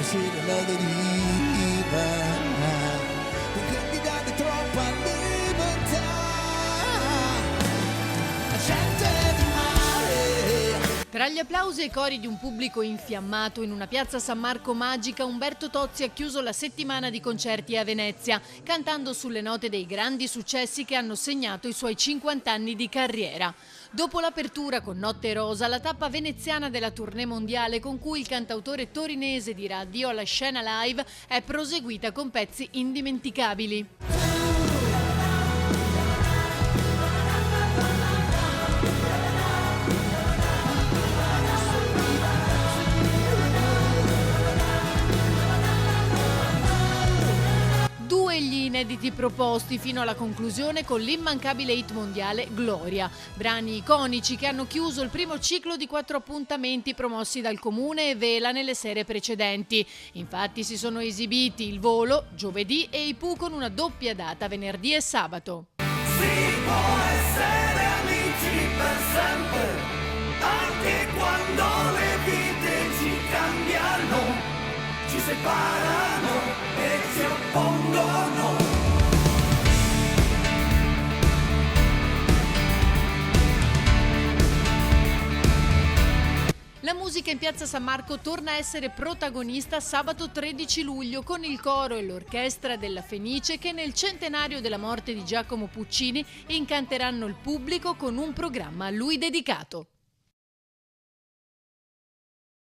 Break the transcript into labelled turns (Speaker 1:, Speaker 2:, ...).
Speaker 1: sera la deriva, i candidati troppa libertà, la gente di mare.
Speaker 2: Tra gli applausi e i cori di un pubblico infiammato in una piazza San Marco magica, Umberto Tozzi ha chiuso la settimana di concerti a Venezia, cantando sulle note dei grandi successi che hanno segnato i suoi 50 anni di carriera. Dopo l'apertura con Notte Rosa, la tappa veneziana della tournée mondiale con cui il cantautore torinese dirà addio alla scena live è proseguita con pezzi indimenticabili. Due gli inediti proposti fino alla conclusione con l'immancabile hit mondiale Gloria, brani iconici che hanno chiuso il primo ciclo di 4 appuntamenti promossi dal Comune e Vela nelle sere precedenti. Infatti si sono esibiti Il Volo, giovedì, e i Pooh con una doppia data venerdì e sabato.
Speaker 3: Si può essere amici per sempre, anche quando le vite ci cambiano, ci separano e ci oppongono.
Speaker 2: La musica in piazza San Marco torna a essere protagonista sabato 13 luglio con il coro e l'orchestra della Fenice che nel centenario della morte di Giacomo Puccini incanteranno il pubblico con un programma a lui dedicato.